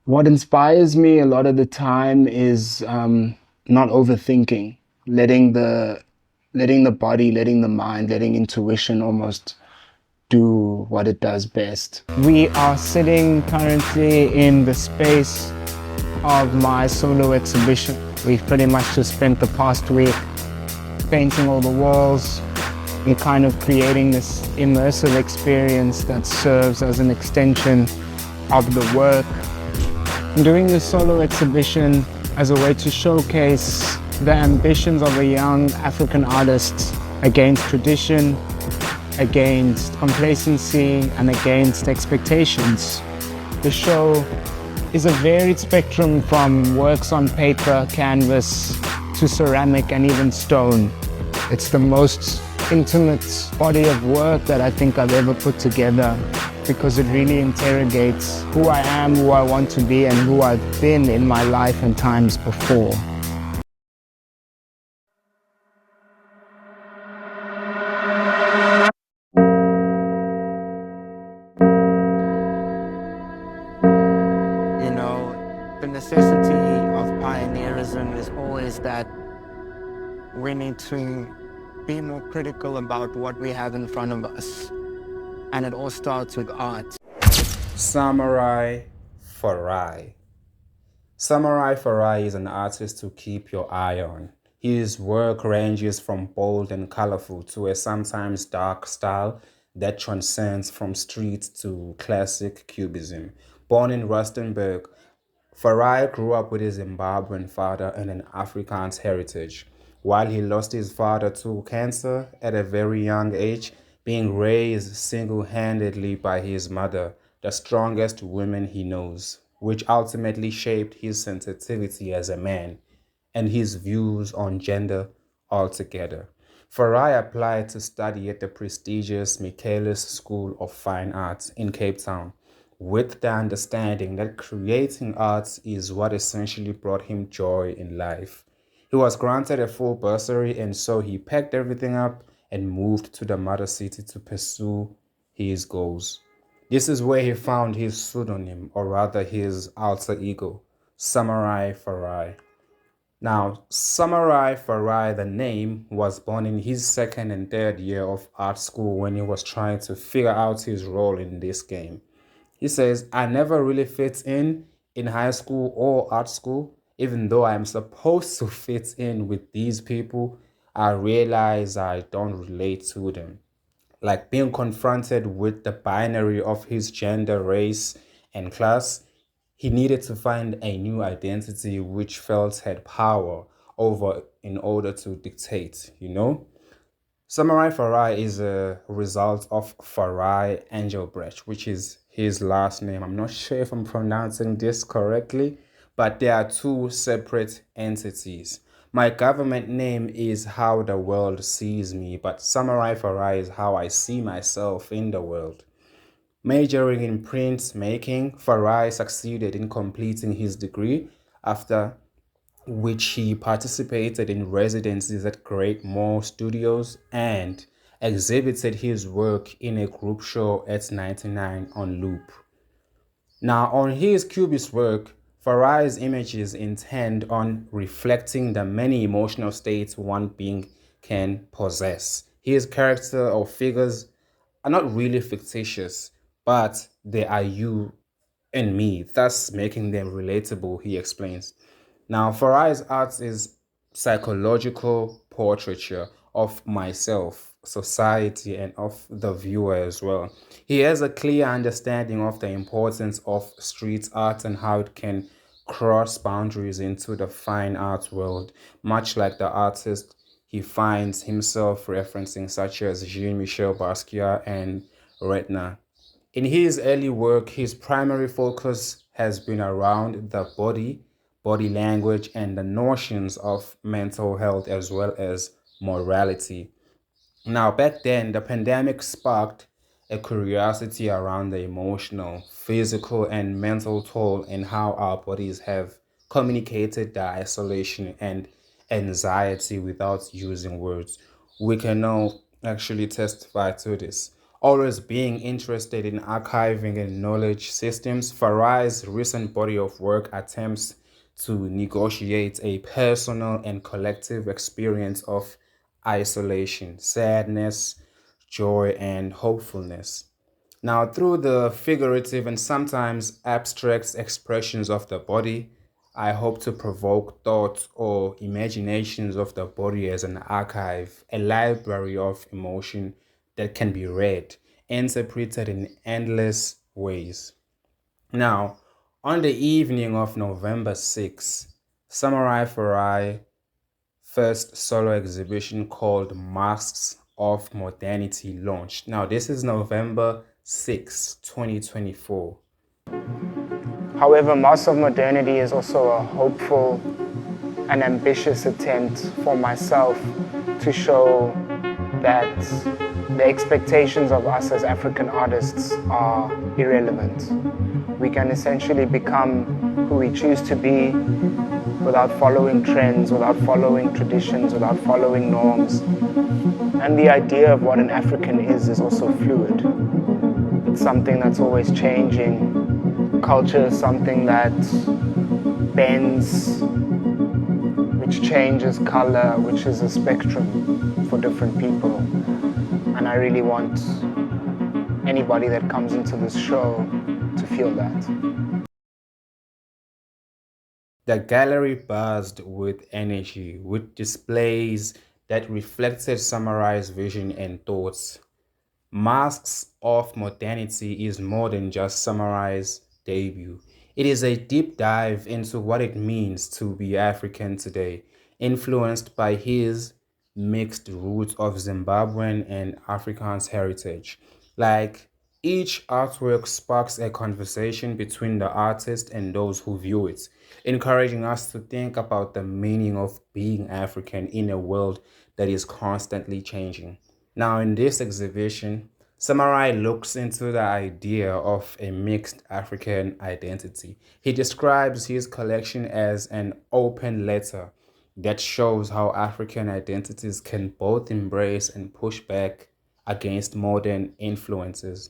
What inspires me a lot of the time is not overthinking, letting the letting the body, letting the mind, letting intuition almost do what it does best. We are sitting currently in the space of my solo exhibition. We've pretty much just spent the past week painting all the walls and kind of creating this immersive experience that serves as an extension of the work. I'm doing this solo exhibition as a way to showcase the ambitions of a young African artist against tradition, against complacency, and against expectations. The show is a varied spectrum from works on paper, canvas, to ceramic and even stone. It's the most intimate body of work that I think I've ever put together because it really interrogates who I am, who I want to be, and who I've been in my life and times before. You know, the necessity of pioneerism is always that we need to be more critical about what we have in front of us. And it all starts with art. Samurai-Farai. Samurai-Farai is an artist to keep your eye on. His work ranges from bold and colorful to a sometimes dark style that transcends from street to classic cubism. Born in Rustenburg, Farai grew up with his Zimbabwean father and an Afrikaans heritage. While he lost his father to cancer at a very young age, being raised single-handedly by his mother, the strongest woman he knows, which ultimately shaped his sensitivity as a man and his views on gender altogether. Farai applied to study at the prestigious Michaelis School of Fine Arts in Cape Town, with the understanding that creating art is what essentially brought him joy in life. He was granted a full bursary, and so he packed everything up and moved to the mother city to pursue his goals. This is where he found his pseudonym, or rather his alter ego, Samurai-Farai. Now, Samurai-Farai, the name, was born in his second and third year of art school when he was trying to figure out his role in this game. He says, I never really fit in high school or art school, even though I'm supposed to fit in with these people. I realize I don't relate to them. Like being confronted with the binary of his gender, race, and class, he needed to find a new identity which felt had power over in order to dictate. Samurai Farai is a result of Farai Engelbrecht, which is his last name. I'm not sure if I'm pronouncing this correctly, but there are two separate entities. My government name is how the world sees me, but Samurai Farai is how I see myself in the world. Majoring in printmaking, Farai succeeded in completing his degree, after which he participated in residencies at Great Mall Studios and exhibited his work in a group show at 99 on loop. Now, on his Cubist work, Farai's images intend on reflecting the many emotional states one being can possess. His character or figures are not really fictitious, but they are you and me, thus making them relatable, he explains. Now, Farai's art is psychological portraiture of myself, society, and of the viewer as well. He has a clear understanding of the importance of street art and how it can cross boundaries into the fine art world, much like the artist he finds himself referencing, such as Jean-Michel Basquiat and Retna. In his early work, his primary focus has been around the body language, and the notions of mental health as well as morality. Now, back then, the pandemic sparked a curiosity around the emotional, physical, and mental toll and how our bodies have communicated the isolation and anxiety without using words. We can now actually testify to this. Always being interested in archiving and knowledge systems, Farai's recent body of work attempts to negotiate a personal and collective experience of isolation, sadness, joy, and hopefulness. Now, through the figurative and sometimes abstract expressions of the body, I hope to provoke thoughts or imaginations of the body as an archive, a library of emotion that can be read, interpreted in endless ways. Now, on the evening of November 6th, Samurai-Farai first solo exhibition called Masks of Modernity launched. Now, this is November 6, 2024. However, Mass of Modernity is also a hopeful and ambitious attempt for myself to show that the expectations of us as African artists are irrelevant. We can essentially become who we choose to be without following trends, without following traditions, without following norms. And the idea of what an African is also fluid. It's something that's always changing. Culture is something that bends, which changes color, which is a spectrum for different people. And I really want anybody that comes into this show to feel that. The gallery buzzed with energy, with displays that reflected Samurai's vision and thoughts. Masks of Modernity is more than just Samurai's debut. It is a deep dive into what it means to be African today, influenced by his mixed roots of Zimbabwean and Afrikaans heritage. Like, each artwork sparks a conversation between the artist and those who view it, encouraging us to think about the meaning of being African in a world that is constantly changing. Now, in this exhibition, Samurai looks into the idea of a mixed African identity. He describes his collection as an open letter that shows how African identities can both embrace and push back against modern influences.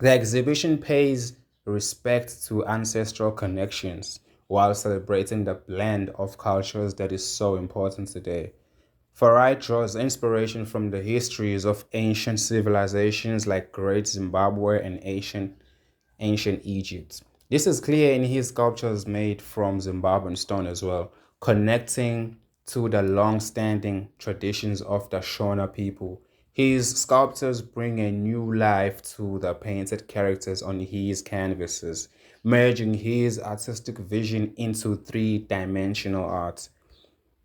The exhibition pays respect to ancestral connections while celebrating the blend of cultures that is so important today. Farai draws inspiration from the histories of ancient civilizations like Great Zimbabwe and ancient Egypt. This is clear in his sculptures made from Zimbabwean stone as well, connecting to the long-standing traditions of the Shona people. His sculptures bring a new life to the painted characters on his canvases, merging his artistic vision into three-dimensional art.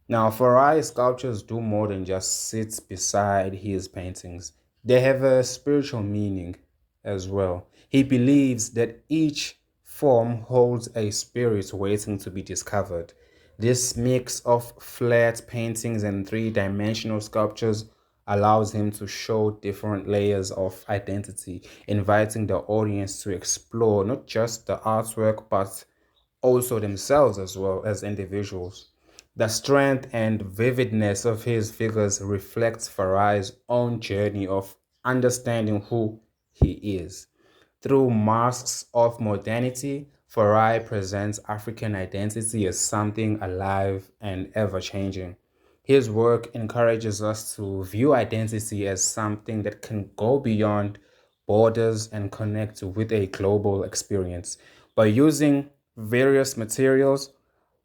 Now, Farai's sculptures do more than just sit beside his paintings. They have a spiritual meaning as well. He believes that each form holds a spirit waiting to be discovered. This mix of flat paintings and three-dimensional sculptures allows him to show different layers of identity, inviting the audience to explore not just the artwork but also themselves as well as individuals. The strength and vividness of his figures reflects Farai's own journey of understanding who he is. Through Masks of Modernity, Farai presents African identity as something alive and ever changing. His work encourages us to view identity as something that can go beyond borders and connect with a global experience. By using various materials,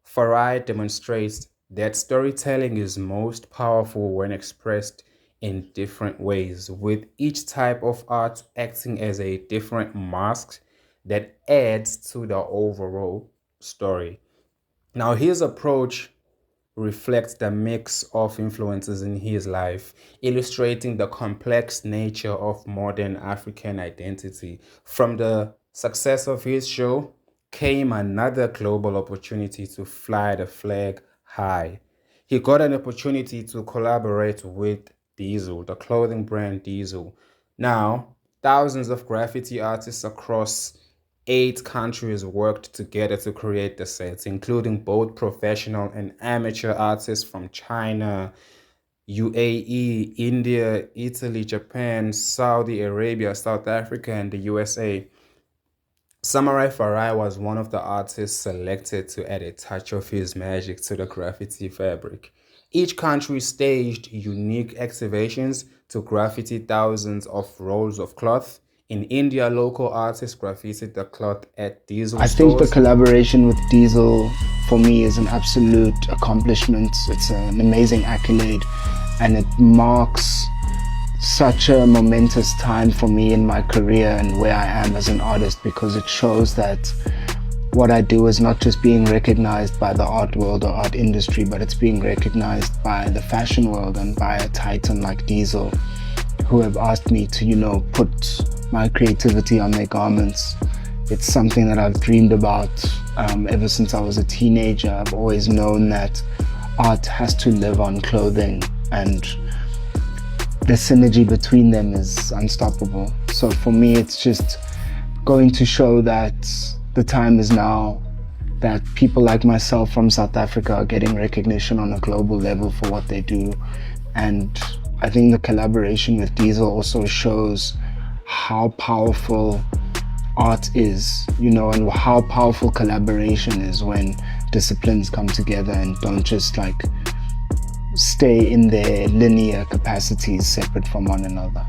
Farai demonstrates that storytelling is most powerful when expressed in different ways, with each type of art acting as a different mask that adds to the overall story. Now, his approach reflects the mix of influences in his life, illustrating the complex nature of modern African identity. From the success of his show came another global opportunity to fly the flag high. He got an opportunity to collaborate with Diesel, the clothing brand Diesel. Now, thousands of graffiti artists across 8 countries worked together to create the sets, including both professional and amateur artists from China, UAE, India, Italy, Japan, Saudi Arabia, South Africa, and the USA. Samurai-Farai was one of the artists selected to add a touch of his magic to the graffiti fabric. Each country staged unique excavations to graffiti thousands of rolls of cloth. In India, local artists graffitied the cloth at diesel I think the stores. collaboration with Diesel for me is an absolute accomplishment. It's an amazing accolade, and it marks such a momentous time for me in my career and where I am as an artist, because it shows that what I do is not just being recognized by the art world or art industry, but it's being recognized by the fashion world and by a titan like Diesel, who have asked me to, put my creativity on their garments. It's something that I've dreamed about ever since I was a teenager. I've always known that art has to live on clothing, and the synergy between them is unstoppable. So for me, it's just going to show that the time is now, that people like myself from South Africa are getting recognition on a global level for what they do. And I think the collaboration with Diesel also shows how powerful art is, and how powerful collaboration is when disciplines come together and don't just stay in their linear capacities separate from one another.